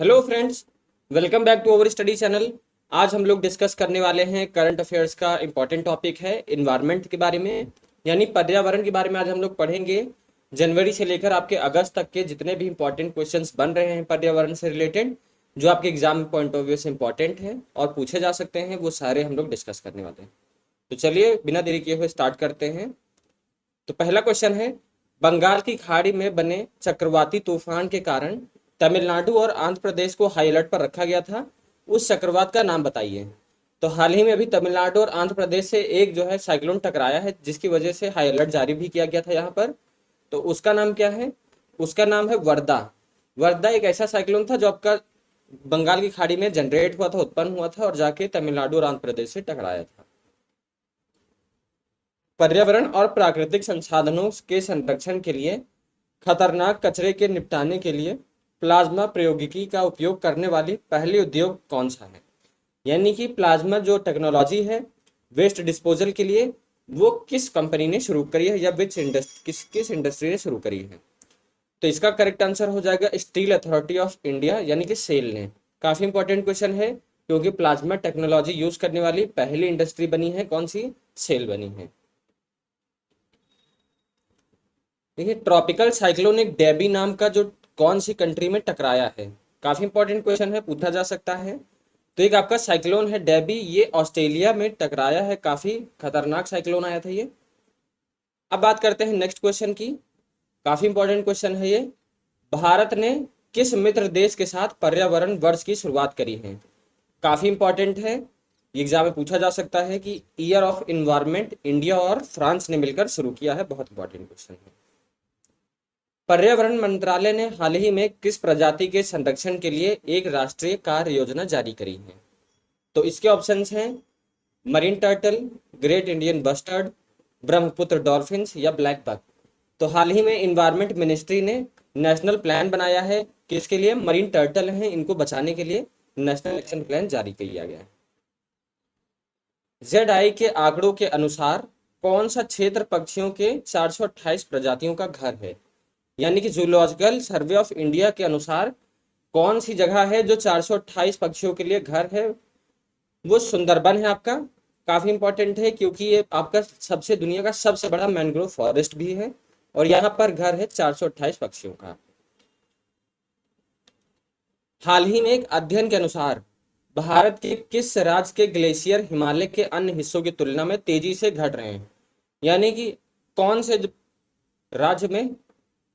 Hello friends, welcome back to our study channel. आज हम लोग डिस्कस करने वाले हैं करंट अफेयर्स का इम्पॉर्टेंट टॉपिक है इन्वायरमेंट के बारे में, यानी पर्यावरण के बारे में आज हम लोग पढ़ेंगे। जनवरी से लेकर आपके अगस्त तक के जितने भी इम्पॉर्टेंट क्वेश्चंस बन रहे हैं पर्यावरण से रिलेटेड, जो आपके एग्जाम पॉइंट ऑफ व्यू से इम्पॉर्टेंट है और पूछे जा सकते हैं, वो सारे हम लोग डिस्कस करने वाले हैं। तो चलिए बिना देरी किए हुए स्टार्ट करते हैं। तो पहला क्वेश्चन है, बंगाल की खाड़ी में बने चक्रवाती तूफान के कारण तमिलनाडु और आंध्र प्रदेश को हाई अलर्ट पर रखा गया था। उस चक्रवात का नाम बताइए। तो हाल ही में अभी तमिलनाडु और आंध्र प्रदेश से एक जो है साइक्लोन टकराया है, जिसकी वजह से हाई अलर्ट जारी भी किया गया था यहाँ पर। तो उसका नाम क्या है? उसका नाम है वर्दा। वर्दा एक ऐसा साइक्लोन था जो आपका बंगाल की खाड़ी में जनरेट हुआ था, उत्पन्न हुआ था और जाके तमिलनाडु और आंध्र प्रदेश से टकराया था। पर्यावरण और प्राकृतिक संसाधनों के संरक्षण के लिए खतरनाक कचरे के निपटाने के लिए प्लाज्मा प्रौद्योगिकी का उपयोग करने वाली पहली उद्योग कौन सा है? यानी कि प्लाज्मा जो टेक्नोलॉजी है वेस्ट डिस्पोजल के लिए, वो किस कंपनी ने शुरू करी है या विच इंडस्ट्री किस इंडस्ट्री ने शुरू करी है? तो इसका करेक्ट आंसर हो जाएगा स्टील अथॉरिटी ऑफ इंडिया, यानी कि सेल ने। काफी इंपॉर्टेंट क्वेश्चन है, क्योंकि प्लाज्मा टेक्नोलॉजी यूज करने वाली पहली इंडस्ट्री बनी है कौन सी? सेल बनी है। देखिए, ट्रॉपिकल साइक्लोनिक डेबी नाम का जो कौन सी कंट्री में टकराया है? काफी इंपॉर्टेंट क्वेश्चन है, पूछा जा सकता है। तो एक आपका साइक्लोन है डेबी, ये ऑस्ट्रेलिया में टकराया है, काफी खतरनाक साइक्लोन आया था ये। अब बात करते हैं नेक्स्ट क्वेश्चन की। काफी इंपॉर्टेंट क्वेश्चन है ये। भारत ने किस मित्र देश के साथ पर्यावरण वर्ष की शुरुआत करी है? काफी इंपॉर्टेंट है, एग्जाम में पूछा जा सकता है कि ईयर ऑफ इन्वायरमेंट इंडिया और फ्रांस ने मिलकर शुरू किया है। बहुत इंपॉर्टेंट क्वेश्चन है। पर्यावरण मंत्रालय ने हाल ही में किस प्रजाति के संरक्षण के लिए एक राष्ट्रीय कार्य योजना जारी करी है? तो इसके ऑप्शंस हैं marine turtle, great Indian bustard, Brahmaputra dolphins या ब्लैक बक। तो हाल ही में इन्वायरमेंट मिनिस्ट्री ने नेशनल प्लान बनाया है, किसके लिए? मरीन टर्टल हैं, इनको बचाने के लिए नेशनल एक्शन प्लान जारी किया गया है। जेड के आंकड़ों के अनुसार कौन सा क्षेत्र पक्षियों के 428 प्रजातियों का घर है? यानी कि जूलॉजिकल सर्वे ऑफ इंडिया के अनुसार कौन सी जगह है जो 428 पक्षियों के लिए घर है? वो सुंदरबन है आपका। काफी इंपॉर्टेंट है, क्योंकि ये आपका सबसे दुनिया का सबसे बड़ा मैंग्रोव फॉरेस्ट भी है और यहाँ पर घर है 428 पक्षियों का। हाल ही में एक अध्ययन के अनुसार भारत के किस राज्य के ग्लेशियर हिमालय के अन्य हिस्सों की तुलना में तेजी से घट रहे हैं? यानी कि कौन से राज्य में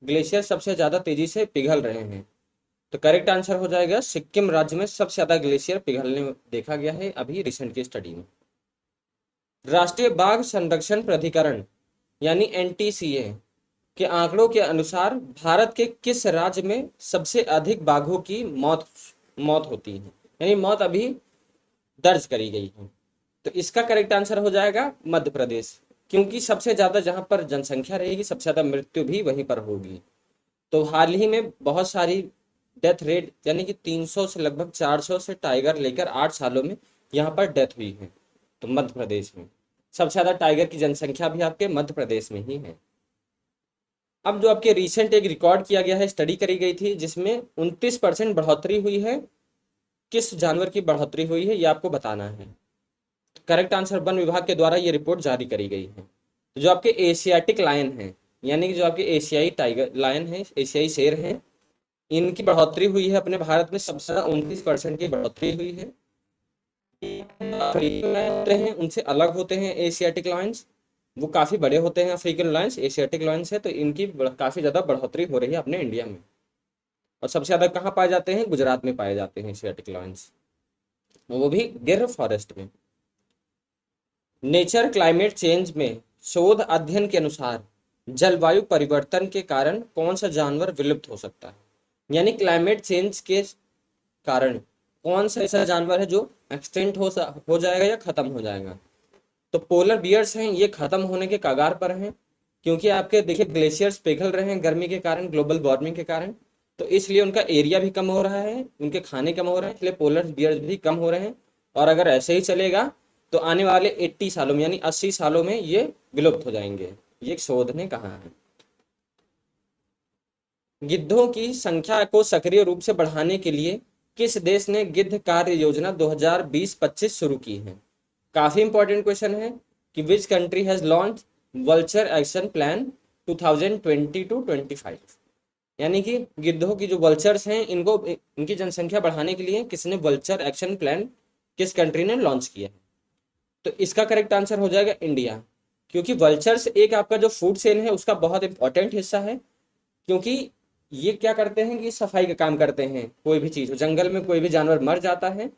ग्लेशियर सबसे ज्यादा तेजी से पिघल रहे हैं? तो करेक्ट आंसर हो जाएगा सिक्किम राज्य में सबसे ज्यादा ग्लेशियर पिघलने देखा गया है अभी रिसेंट की स्टडी में। राष्ट्रीय बाघ संरक्षण प्राधिकरण यानी एनटीसीए के आंकड़ों के अनुसार भारत के किस राज्य में सबसे अधिक बाघों की मौत मौत होती है, यानी मौत अभी दर्ज करी गई है? तो इसका करेक्ट आंसर हो जाएगा मध्य प्रदेश, क्योंकि सबसे ज्यादा जहां पर जनसंख्या रहेगी सबसे ज्यादा मृत्यु भी वहीं पर होगी। तो हाल ही में बहुत सारी डेथ रेट, यानी कि 300 से लगभग 400 से टाइगर लेकर 8 सालों में यहाँ पर डेथ हुई है। तो मध्य प्रदेश में सबसे ज्यादा टाइगर की जनसंख्या भी आपके मध्य प्रदेश में ही है। अब जो आपके रिसेंट एक रिकॉर्ड किया गया है, स्टडी करी गई थी, जिसमें 29% बढ़ोतरी हुई है। किस जानवर की बढ़ोतरी हुई है ये आपको बताना है। करेक्ट आंसर वन विभाग के द्वारा ये रिपोर्ट जारी करी गई है। तो जो आपके एशियाटिक लायन है, यानी कि जो आपके एशियाई टाइगर लायन है, एशियाई शेर हैं, इनकी बढ़ोतरी हुई है अपने भारत में, सबसे ज्यादा 29% की बढ़ोतरी हुई है। अफ्रीकन लायन होते हैं उनसे अलग होते हैं एशियाटिक लायंस, वो काफी बड़े होते हैं अफ्रीकन लायंस, एशियाटिक लायंस है, तो इनकी काफी ज्यादा बढ़ोतरी हो रही है अपने इंडिया में। और सबसे ज्यादा कहाँ पाए जाते हैं? गुजरात में पाए जाते हैं एशियाटिक लायंस, वो भी गिर फॉरेस्ट में। नेचर क्लाइमेट चेंज में शोध अध्ययन के अनुसार जलवायु परिवर्तन के कारण कौन सा जानवर विलुप्त हो सकता है? यानी क्लाइमेट चेंज के कारण कौन सा ऐसा जानवर है जो एक्सटेंट हो जाएगा या खत्म हो जाएगा? तो पोलर बियर्स हैं, ये खत्म होने के कगार पर हैं, क्योंकि आपके देखिए ग्लेशियर्स पिघल रहे हैं गर्मी के कारण, ग्लोबल वार्मिंग के कारण। तो इसलिए उनका एरिया भी कम हो रहा है, उनके खाने कम हो रहे हैं, इसलिए पोलर बियर्स भी कम हो रहे हैं। और अगर ऐसे ही चलेगा तो आने वाले 80 सालों में, यानी 80 सालों में ये विलुप्त हो जाएंगे, ये एक शोध ने कहा है। गिद्धों की संख्या को सक्रिय रूप से बढ़ाने के लिए किस देश ने गिद्ध कार्य योजना 2020-25 शुरू की है? काफी इंपॉर्टेंट क्वेश्चन है कि which country has launch vulture action plan 2020 to 25। यानी कि गिद्धों की जो वल्चर्स हैं इनको इनकी जनसंख्या बढ़ाने के लिए किसने वल्चर एक्शन प्लान किस कंट्री ने लॉन्च किया है? तो इसका करेक्ट आंसर हो जाएगा इंडिया, क्योंकि वल्चर्स एक आपका जो फूड चेन है उसका बहुत इंपॉर्टेंट हिस्सा है। क्योंकि ये क्या करते हैं कि सफाई का काम करते हैं। कोई भी चीज जंगल में कोई भी जानवर मर जाता है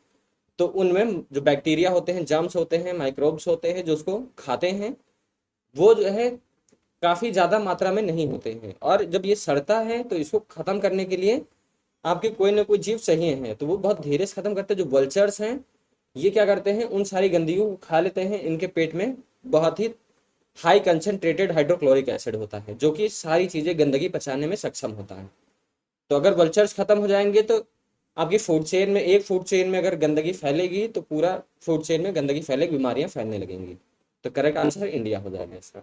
तो उनमें जो बैक्टीरिया होते हैं, जर्म्स होते हैं, माइक्रोब्स होते हैं जो उसको खाते हैं, वो जो है काफी ज्यादा मात्रा में नहीं होते हैं। और जब ये सड़ता है तो इसको खत्म करने के लिए आपके कोई ना कोई जीव चाहिए हैं, तो वो बहुत धीरे से खत्म करते हैं। जो वल्चर्स हैं ये क्या करते हैं, उन सारी गंदगियों को खा लेते हैं। इनके पेट में बहुत ही हाई कंसंट्रेटेड हाइड्रोक्लोरिक एसिड होता है जो कि सारी चीजें गंदगी पचाने में सक्षम होता है। तो अगर वल्चर्स खत्म हो जाएंगे तो आपकी फूड चेन में, एक फूड चेन में अगर गंदगी फैलेगी तो पूरा फूड चेन में गंदगी फैलेगी, बीमारियां फैलने लगेंगी। तो करेक्ट आंसर इंडिया हो जाएगा इसका।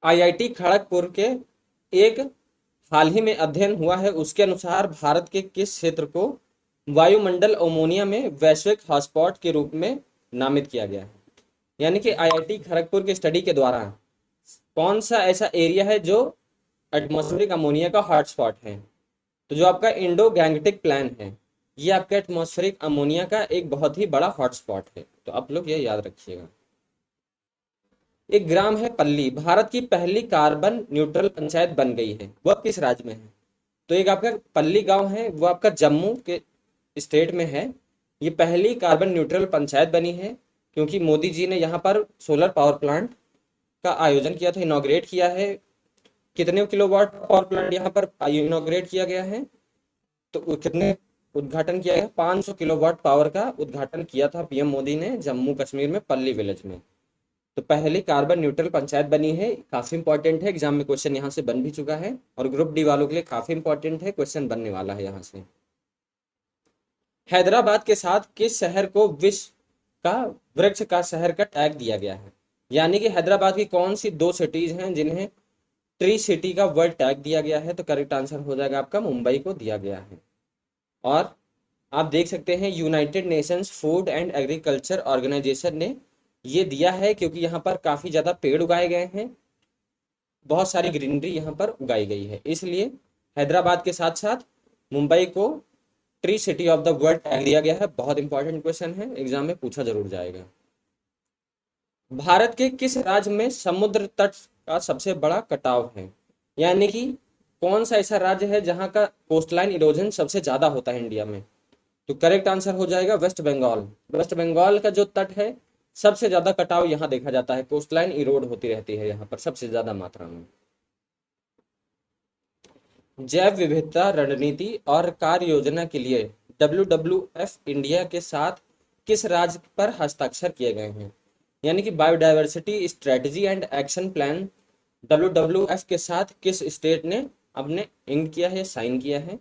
आईआईटी खड़गपुर के एक हाल ही में अध्ययन हुआ है, उसके अनुसार भारत के किस क्षेत्र को वायुमंडल अमोनिया में वैश्विक हॉटस्पॉट के रूप में नामित किया गया है? यानी कि आईआईटी खड़गपुर के स्टडी के द्वारा कौन सा ऐसा एरिया है जो एटमॉस्फेरिक अमोनिया का हॉटस्पॉट है? तो जो आपका इंडो गैंगटिक प्लान है ये आपका एटमॉस्फेरिक अमोनिया का एक बहुत ही बड़ा हॉटस्पॉट है। तो आप लोग ये याद रखिएगा। एक ग्राम है पल्ली भारत की पहली कार्बन न्यूट्रल पंचायत बन गई है, वह किस राज्य में है? तो एक आपका पल्ली गांव है वो आपका जम्मू के स्टेट में है। ये पहली कार्बन न्यूट्रल पंचायत बनी है क्योंकि मोदी जी ने यहाँ पर सोलर पावर प्लांट का आयोजन किया था, इनॉग्रेट किया है। कितने किलोवाट पावर प्लांट यहाँ पर इनॉग्रेट किया गया है? तो कितने उद्घाटन किया गया? 500 किलोवाट पावर का उद्घाटन किया था पीएम मोदी ने जम्मू कश्मीर में पल्ली विलेज में। तो पहली कार्बन न्यूट्रल पंचायत बनी है। काफी इंपॉर्टेंट है, एग्जाम में क्वेश्चन यहाँ से बन भी चुका है और ग्रुप डी वालों के लिए काफी इंपॉर्टेंट है, क्वेश्चन बनने वाला है यहाँ से। हैदराबाद के साथ किस शहर को विश्व का वृक्ष का शहर का टैग दिया गया है? यानी कि हैदराबाद की कौन सी दो सिटीज हैं जिन्हें ट्री सिटी का वर्ल्ड टैग दिया गया है? तो करेक्ट आंसर हो जाएगा आपका मुंबई को दिया गया है। और आप देख सकते हैं United Nations Food and Agriculture Organisation ने ये दिया है क्योंकि यहाँ पर काफी ज्यादा पेड़ उगाए गए हैं, बहुत सारी ग्रीनरी यहाँ पर उगाई गई है, इसलिए हैदराबाद के साथ साथ मुंबई को tree city of the world tag दिया गया है। बहुत इंपॉर्टेंट क्वेश्चन है, एग्जाम में पूछा जरूर जाएगा। भारत के किस राज्य में समुद्र तट का सबसे बड़ा कटाव है? यानी कि कौन सा ऐसा राज्य है जहां का कोस्टलाइन इरोजन सबसे ज्यादा होता है इंडिया में? तो करेक्ट आंसर हो जाएगा वेस्ट बंगाल। वेस्ट बंगाल का जो तट है सबसे ज्यादा कटाव यहाँ देखा जाता है, कोस्टलाइन इरोड होती रहती है यहाँ पर सबसे ज्यादा मात्रा में। जैव विविधता रणनीति और कार्य योजना के लिए WWF इंडिया के साथ किस राज्य पर हस्ताक्षर किए गए हैं? यानी कि biodiversity strategy and action plan WWF के साथ किस स्टेट ने अपने इंक किया है, साइन किया है?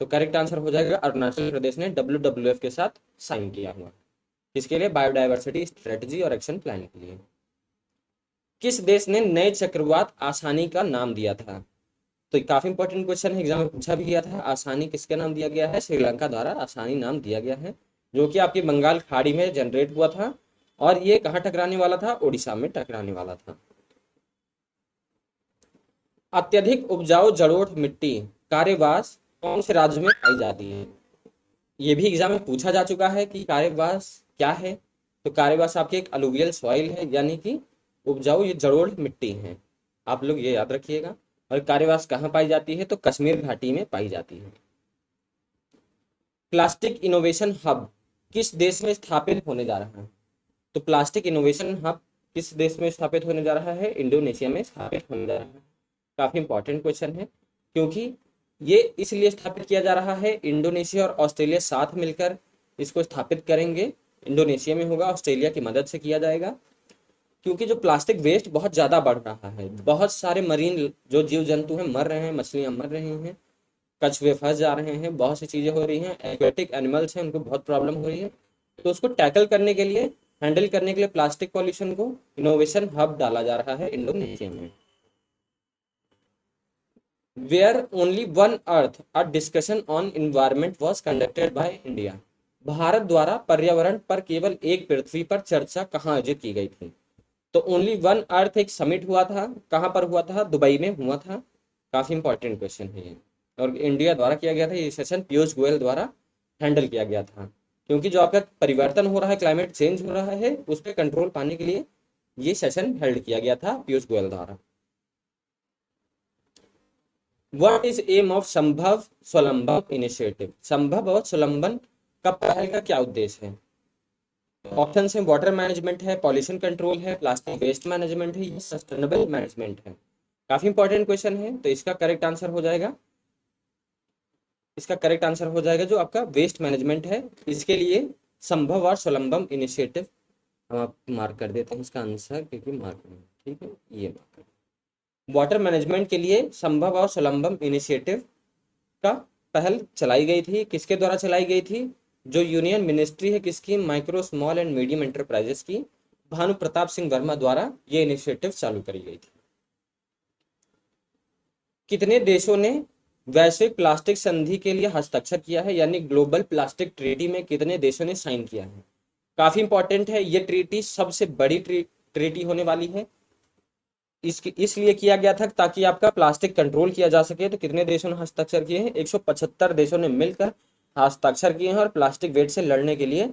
तो करेक्ट आंसर हो जाएगा अरुणाचल प्रदेश ने WWF के साथ साइन किया हुआ। किसके लिए? बायोडायवर्सिटी स्ट्रेटजी और एक्शन प्लान के लिए। किस देश ने नए चक्रवात आसानी का नाम दिया था? तो ये काफी इंपॉर्टेंट क्वेश्चन है, एग्जाम में पूछा भी गया था। आसानी किसके नाम दिया गया है? श्रीलंका द्वारा आसानी नाम दिया गया है, जो कि आपकी बंगाल खाड़ी में जनरेट हुआ था और ये कहाँ टकराने वाला था? उड़ीसा में टकराने वाला था। अत्यधिक उपजाऊ जलोढ़ मिट्टी कार्यवास कौन से राज्य में पाई जाती है? ये भी एग्जाम में पूछा जा चुका है कि कार्यवास क्या है। तो कार्यवास आपकी एक अलुवियल सॉइल है, यानी कि उपजाऊ ये जलोढ़ मिट्टी है, आप लोग ये याद रखिएगा। और कार्यवास कहाँ पाई जाती है? तो कश्मीर घाटी में पाई जाती है। प्लास्टिक इनोवेशन हब किस देश में स्थापित होने जा रहा है? तो प्लास्टिक इनोवेशन हब किस देश में स्थापित होने जा रहा है? इंडोनेशिया में स्थापित होने जा रहा है। काफी इंपॉर्टेंट क्वेश्चन है क्योंकि ये इसलिए स्थापित किया जा रहा है, इंडोनेशिया और ऑस्ट्रेलिया साथ मिलकर इसको स्थापित करेंगे। इंडोनेशिया में होगा, ऑस्ट्रेलिया की मदद से किया जाएगा। क्योंकि जो प्लास्टिक वेस्ट बहुत ज्यादा बढ़ रहा है, बहुत सारे मरीन जो जीव जंतु हैं मर रहे हैं, मछलियां मर रही हैं, कछुए फंस जा रहे हैं, बहुत सी चीजें हो रही हैं, एक्वेटिक एनिमल्स हैं उनको बहुत प्रॉब्लम हो रही है। तो उसको टैकल करने के लिए, हैंडल करने के लिए प्लास्टिक पॉल्यूशन को इनोवेशन हब डाला जा रहा है इंडोनेशिया में। Where only one earth a discussion on environment was conducted by India. Bharat द्वारा पर्यावरण पर केवल एक पृथ्वी पर चर्चा कहाँ आयोजित की गई थी? तो ओनली वन अर्थ एक समिट हुआ था। कहाँ पर हुआ था? दुबई में हुआ था। काफी इंपॉर्टेंट क्वेश्चन है ये। और इंडिया द्वारा किया गया था ये सेशन, पीयूष गोयल द्वारा हैंडल किया गया था। क्योंकि जो आपका परिवर्तन हो रहा है, क्लाइमेट चेंज हो रहा है, उस पर कंट्रोल पाने के लिए ये सेशन हेल्ड किया गया था पीयूष गोयल द्वारा। व्हाट इज एम ऑफ संभव स्वलंबन इनिशिएटिव? संभव और स्वलंबन का पहल का क्या उद्देश्य है? ऑप्शन है वाटर मैनेजमेंट है, पॉल्यूशन कंट्रोल है, प्लास्टिक वेस्ट मैनेजमेंट है, ये सस्टेनेबल मैनेजमेंट है। काफी इंपॉर्टेंट क्वेश्चन है। तो इसका करेक्ट आंसर हो जाएगा, इसका करेक्ट आंसर हो जाएगा जो आपका वेस्ट मैनेजमेंट है। इसके लिए संभव और स्वलंबम इनिशिएटिव हम आप मार्क कर देते हैं इसका आंसर, क्योंकि मार्क नहीं है, ठीक है, ये मार्क। वाटर मैनेजमेंट के लिए संभव और स्वलंबम इनिशिएटिव का पहल चलाई गई थी। किसके द्वारा चलाई गई थी? जो यूनियन मिनिस्ट्री है किसकी? Micro small and medium enterprises की, भानु प्रताप सिंह वर्मा द्वारा ये इनिशिएटिव चालू करी गई थी। कितने देशों ने वैश्विक प्लास्टिक संधि के लिए हस्ताक्षर किया है? यानी ग्लोबल प्लास्टिक ट्रीटी में कितने देशों ने साइन किया है? काफी इंपॉर्टेंट है। ये ट्रीटी सबसे बड़ी ट्रीटी होने वाली है। इसकी इसलिए किया गया था ताकि आपका प्लास्टिक कंट्रोल किया जा सके। तो कितने देशों ने हस्ताक्षर किए हैं? 175 देशों ने मिलकर हस्ताक्षर किए हैं और प्लास्टिक वेट से लड़ने के लिए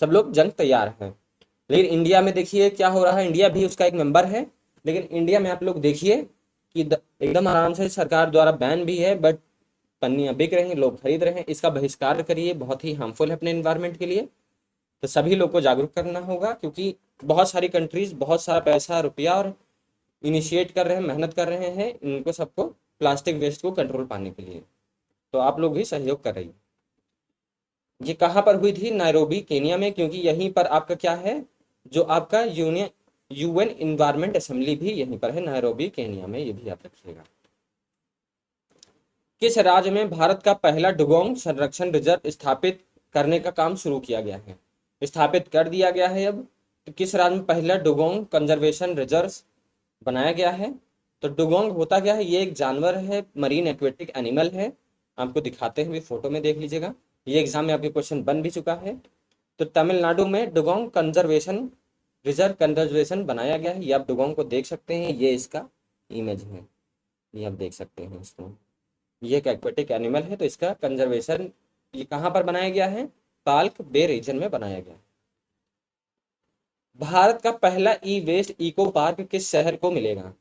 सब लोग जंग तैयार हैं। लेकिन इंडिया में देखिए क्या हो रहा है, इंडिया भी उसका एक मेंबर है। लेकिन इंडिया में आप लोग देखिए कि एकदम आराम से सरकार द्वारा बैन भी है, बट पन्नियां बिक रही हैं, लोग खरीद रहे हैं। इसका बहिष्कार करिए, बहुत ही हार्मफुल है अपने इन्वायरमेंट के लिए। तो सभी लोग को जागरूक करना होगा, क्योंकि बहुत सारी कंट्रीज बहुत सारा पैसा रुपया और इनिशिएट कर रहे हैं, मेहनत कर रहे हैं इनको सबको प्लास्टिक वेस्ट को कंट्रोल पाने के लिए। तो आप लोग भी सहयोग कर रही। ये कहाँ पर हुई थी? नायरोबी केनिया में, क्योंकि यहीं पर आपका क्या है, जो आपका यूनियन यूएन इन्वायरमेंट असेंबली भी यहीं पर है, नायरोबी केनिया में। ये भी आप रखिएगा। किस राज्य में भारत का पहला डुगोंग संरक्षण रिजर्व स्थापित करने का काम शुरू किया गया है? स्थापित कर दिया गया है अब। तो किस राज्य में पहला डुगोंग कंजर्वेशन रिजर्व बनाया गया है? तो डुगोंग होता क्या है? ये एक जानवर है, मरीन एक्वेटिक एनिमल है। आपको दिखाते हैं, भी फोटो में देख लीजिएगा। ये एग्जाम में आपके क्वेश्चन बन भी चुका है। तो तमिलनाडु में डुगोंग कंजर्वेशन रिजर्व कंजर्वेशन बनाया गया है। ये आप डुगोंग को देख सकते हैं, ये इसका इमेज है, ये आप देख सकते हैं इसको। ये एक एक्वेटिक एनिमल है, तो इसका कंजर्वेशन ये कहाँ पर बनाया गया है? पाल्क बे रीजन में बनाया गया है। भारत का पहला ई वेस्ट इको पार्क किस शहर को मिलेगा?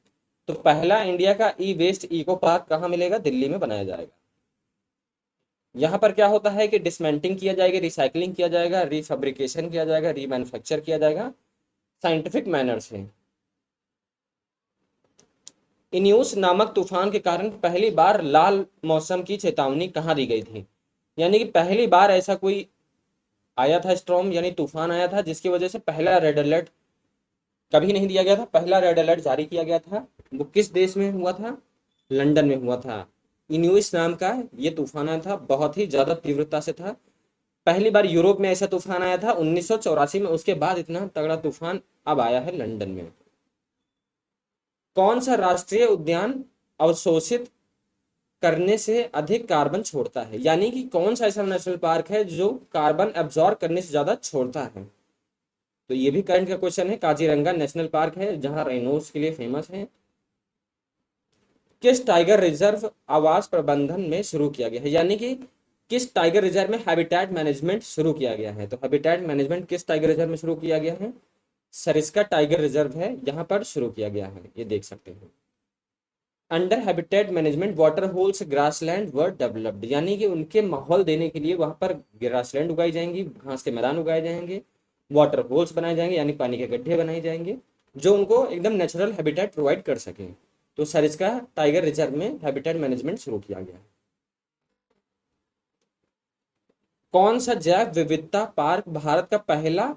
तो पहला इंडिया का ई वेस्ट इको पार्क कहाँ मिलेगा? दिल्ली में बनाया जाएगा। यहाँ पर क्या होता है कि डिसमेंटलिंग किया जाएगा, रिसाइकलिंग किया जाएगा, रिफेब्रिकेशन किया जाएगा, रीमैन्युफैक्चर किया जाएगा साइंटिफिक मैनर से। इन्यूस नामक तूफान के कारण पहली बार लाल मौसम की चेतावनी कहाँ दी गई थी? यानी कि पहली बार ऐसा कोई आया था स्ट्रॉम, यानी तूफान आया था जिसकी वजह से पहला रेड अलर्ट कभी नहीं दिया गया था, पहला रेड अलर्ट जारी किया गया था। वो किस देश में हुआ था? लंदन में हुआ था। इन्यूस नाम का ये तूफान आया था, बहुत ही ज्यादा तीव्रता से था। पहली बार यूरोप में ऐसा तूफान आया था 1984 में। उसके बाद इतना तगड़ा तूफान अब आया है लंदन में। कौन सा राष्ट्रीय उद्यान अवशोषित करने से अधिक कार्बन छोड़ता है? यानी कि कौन सा ऐसा नेशनल पार्क है जो कार्बन एब्जॉर्ब करने से ज्यादा छोड़ता है? तो ये भी करंट का क्वेश्चन है। काजीरंगा नेशनल पार्क है, जहां राइनोस के लिए फेमस है। किस टाइगर रिजर्व आवास प्रबंधन में शुरू किया गया है? यानी कि किस टाइगर रिजर्व में हैबिटेट मैनेजमेंट शुरू किया गया है? तो हैबिटेट मैनेजमेंट किस टाइगर रिजर्व में शुरू किया गया है? सरिस्का टाइगर रिजर्व है, यहाँ पर शुरू किया गया है, ये देख सकते हैं। Under habitat management water holes grassland were developed, यानी कि उनके माहौल देने के लिए वहां पर ग्रासलैंड उगाई जाएंगी, घास के मैदान उगाए जाएंगे, वाटर होल्स बनाए जाएंगे यानी पानी के गड्ढे बनाए जाएंगे, जो उनको एकदम नेचुरल हैबिटेट प्रोवाइड कर सके। तो सरिस्का टाइगर रिजर्व में हैबिटेट मैनेजमेंट शुरू किया गया। कौन सा जैव विविधता पार्क भारत का पहला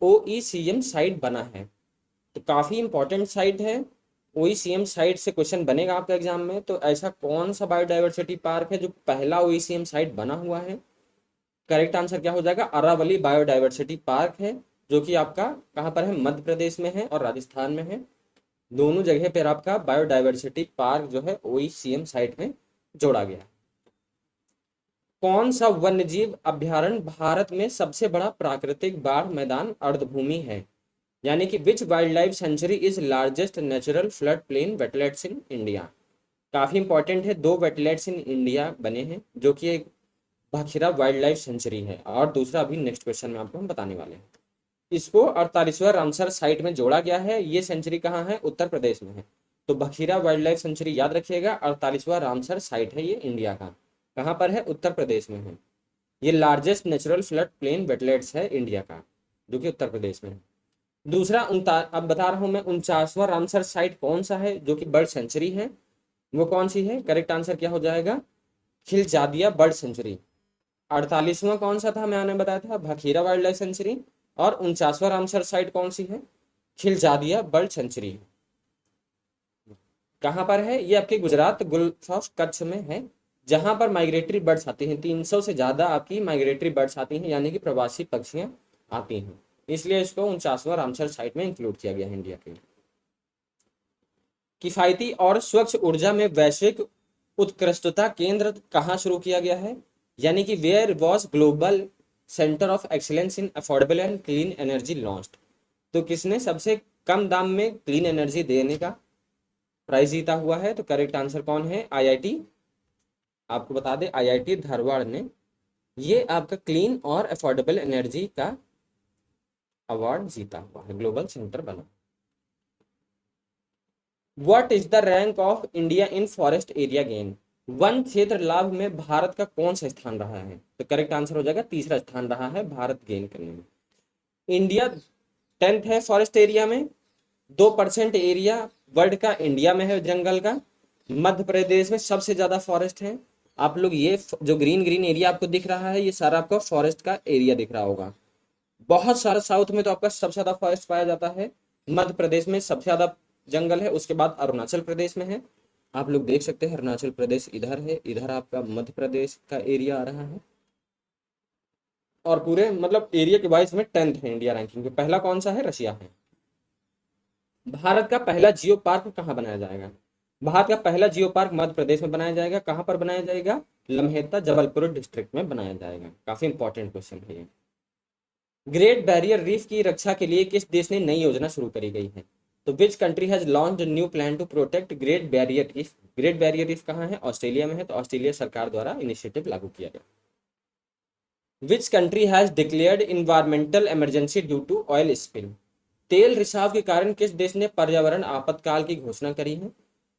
ओईसीएम साइट बना है? तो काफी इंपॉर्टेंट साइट है। ओईसीएम साइट से क्वेश्चन बनेगा आपका एग्जाम में। तो ऐसा कौन सा बायोडाइवर्सिटी पार्क है जो पहला ओईसीएम साइट बना हुआ है? करेक्ट आंसर क्या हो जाएगा? अरावली बायोडाइवर्सिटी पार्क है, जो कि आपका कहाँ पर है? मध्य प्रदेश में है और राजस्थान में है। दोनों जगह पर आपका बायोडाइवर्सिटी पार्क जो है OECM साइट में जोड़ा गया। कौन सा वन्यजीव अभ्यारण्य भारत में सबसे बड़ा प्राकृतिक बाढ़ मैदान अर्धभूमि है? यानी कि which wildlife sanctuary is largest natural flood plain wetlands in India. काफी इंपॉर्टेंट है, दो वेटलैंड्स इन इंडिया बने हैं, जो कि एक भाखिरा वाइल्ड लाइफ सेंचुरी है और दूसरा अभी नेक्स्ट क्वेश्चन में आपको हम बताने वाले हैं। इसको 48वां रामसर साइट में जोड़ा गया है। ये सेंचुरी कहाँ है? उत्तर प्रदेश में है। तो बखीरा वाइल्ड लाइफ सेंचुरी याद रखिएगा, 48वां रामसर साइट है ये इंडिया का। कहाँ पर है? उत्तर प्रदेश में है। ये largest natural flood plain wetlands है इंडिया का, जो कि उत्तर प्रदेश में है। दूसरा अब बता रहा हूं मैं, 49वां रामसर साइट कौन सा है जो कि बर्ड सेंचुरी है? वो कौन सी है? करेक्ट आंसर क्या हो जाएगा? खिलजादिया बर्ड सेंचुरी। 48वां कौन सा था? मैंने बताया था भखीरा वाइल्ड लाइफ सेंचुरी। और 49वां रामसर साइट कौन सी है? खिलजादिया बर्ड सेंचुरी। कहाँ पर है ये? आपके गुजरात गुल्फ ऑफ कच्छ में है, जहां पर माइग्रेटरी बर्ड्स आती हैं। 300 से ज्यादा आपकी माइग्रेटरी बर्ड्स आती हैं, यानी कि प्रवासी पक्षियां आती हैं। इसलिए इसको 49वां रामसर साइट में इंक्लूड किया गया है इंडिया के। किफायती और स्वच्छ ऊर्जा में वैश्विक उत्कृष्टता केंद्र कहाँ शुरू किया गया है? यानी कि where was global centre of excellence in affordable and clean energy launched. तो किसने सबसे कम दाम में क्लीन एनर्जी देने का प्राइज जीता हुआ है? तो करेक्ट आंसर कौन है? IIT, आपको बता दें IIT धारवाड़ ने ये आपका क्लीन और अफोर्डेबल एनर्जी का अवार्ड जीता हुआ है, ग्लोबल सेंटर बना। What is the rank of India in forest area gain? One क्षेत्र लाभ में भारत का कौन सा स्थान रहा है? तो करेक्ट आंसर हो जाएगा तीसरा स्थान रहा है भारत गेन करने में। इंडिया 10th है फॉरेस्ट एरिया में, 2% एरिया वर्ल्ड का इंडिया में है जंगल का। मध्य प्रदेश में सबसे ज्यादा फॉरेस्ट है। आप लोग ये जो ग्रीन ग्रीन एरिया आपको दिख रहा है, ये सारा आपको फॉरेस्ट का एरिया दिख रहा होगा। बहुत सारा साउथ में तो आपका सबसे ज्यादा फॉरेस्ट पाया जाता है। मध्य प्रदेश में सबसे ज्यादा जंगल है, उसके बाद अरुणाचल प्रदेश में है। आप लोग देख सकते हैं अरुणाचल प्रदेश इधर है, इधर आपका मध्य प्रदेश का एरिया आ रहा है। और पूरे मतलब एरिया के वाइज में 10th है इंडिया रैंकिंग में। पहला कौन सा है? रशिया है। भारत का पहला जियो पार्क कहाँ बनाया जाएगा? भारत का पहला जियो पार्क मध्य प्रदेश में बनाया जाएगा। कहाँ पर बनाया जाएगा? लम्हेता जबलपुर डिस्ट्रिक्ट में बनाया जाएगा। काफी इंपॉर्टेंट क्वेश्चन है ये। ग्रेट बैरियर रीफ की रक्षा के लिए किस देश ने नई योजना शुरू करी गई है? तो which country has launched new plan to protect Great Barrier Reef? Great Barrier Reef कहाँ है? ऑस्ट्रेलिया में है। तो ऑस्ट्रेलिया सरकार द्वारा इनिशिएटिव लागू किया गया। Which country has declared environmental emergency due to oil spill? तेल रिसाव के कारण किस देश ने पर्यावरण आपातकाल की घोषणा करी है?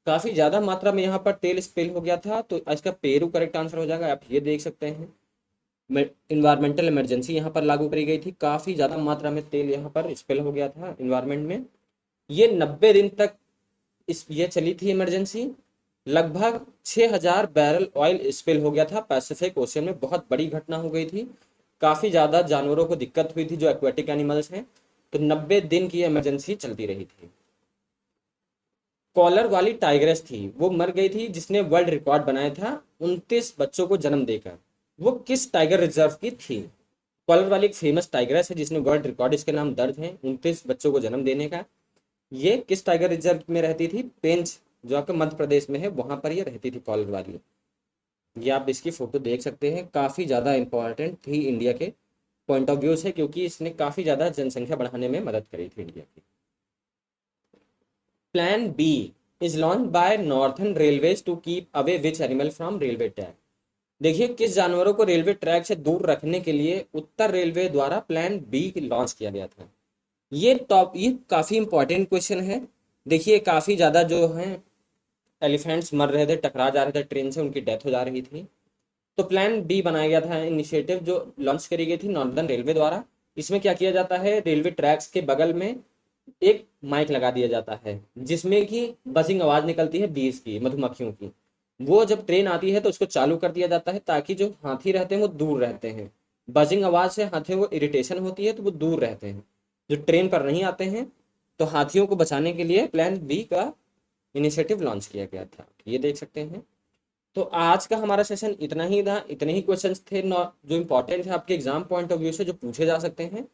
काफी ज्यादा मात्रा में यहाँ पर तेल स्पिल हो गया था, तो इसका पेरू करेक्ट आंसर हो जाएगा। आप ये देख सकते हैं इन्वायरमेंटल इमरजेंसी यहाँ पर लागू करी गई थी। काफी ज्यादा मात्रा में तेल यहाँ पर स्पिल हो गया था इन्वायरमेंट में। ये 90 दिन तक ये चली थी इमरजेंसी। लगभग 6000 बैरल ऑयल स्पिल हो गया था पैसिफिक ओशियन में। बहुत बड़ी घटना हो गई थी। काफी ज्यादा जानवरों को दिक्कत हुई थी जो एक्वेटिक एनिमल्स हैं। तो 90 दिन की इमरजेंसी चलती रही थी। कॉलर वाली टाइग्रेस थी, वो मर गई थी जिसने वर्ल्ड रिकॉर्ड बनाया था 29 बच्चों को जन्म देकर। वो किस टाइगर रिजर्व की थी? कॉलर वाली एक फेमस टाइग्रेस है जिसने वर्ल्ड रिकॉर्ड इसके नाम दर्ज है 29 बच्चों को जन्म देने का। ये किस टाइगर रिजर्व में रहती थी? पेंच, जो आपके मध्य प्रदेश में है, वहां पर ये रहती थी कॉलर वाली। ये आप इसकी फोटो देख सकते हैं। काफी ज्यादा इंपॉर्टेंट थी इंडिया के पॉइंट ऑफ व्यू से, क्योंकि इसने काफी ज्यादा जनसंख्या बढ़ाने में मदद करी थी इंडिया की। Plan B is launch by northern railways to keep away which animal from railway track? देखिए, किस जानवरों को रेलवे ट्रैक से दूर रखने के लिए उत्तर रेलवे द्वारा प्लान बी लॉन्च किया गया था। ये काफी इंपॉर्टेंट क्वेश्चन है। देखिए, काफी ज्यादा जो है एलिफेंट्स मर रहे थे, टकरा जा रहे थे ट्रेन से, उनकी डेथ हो जा रही थी। तो प्लान बी बनाया गया था इनिशिएटिव जो लॉन्च करी गई थी नॉर्दर्न रेलवे द्वारा। इसमें क्या किया जाता है? रेलवे ट्रैक्स के बगल में एक माइक लगा दिया जाता है जिसमें कि बजिंग आवाज निकलती है बीज की, मधुमक्खियों की। वो जब ट्रेन आती है तो उसको चालू कर दिया जाता है ताकि जो हाथी रहते हैं वो दूर रहते हैं। बजिंग आवाज से हाथियों को इरिटेशन होती है तो वो दूर रहते हैं, जो ट्रेन पर नहीं आते हैं। तो हाथियों को बचाने के लिए प्लान बी का इनिशिएटिव लॉन्च किया गया था। ये देख सकते हैं। तो आज का हमारा सेशन इतना ही था। इतने ही क्वेश्चंस थे जो इंपॉर्टेंट है आपके एग्जाम पॉइंट ऑफ व्यू से, जो पूछे जा सकते हैं।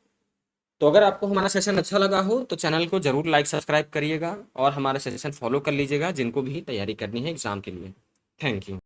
तो अगर आपको हमारा सेशन अच्छा लगा हो तो चैनल को जरूर लाइक सब्सक्राइब करिएगा और हमारा सेशन फॉलो कर लीजिएगा जिनको भी तैयारी करनी है एग्जाम के लिए। Thank you.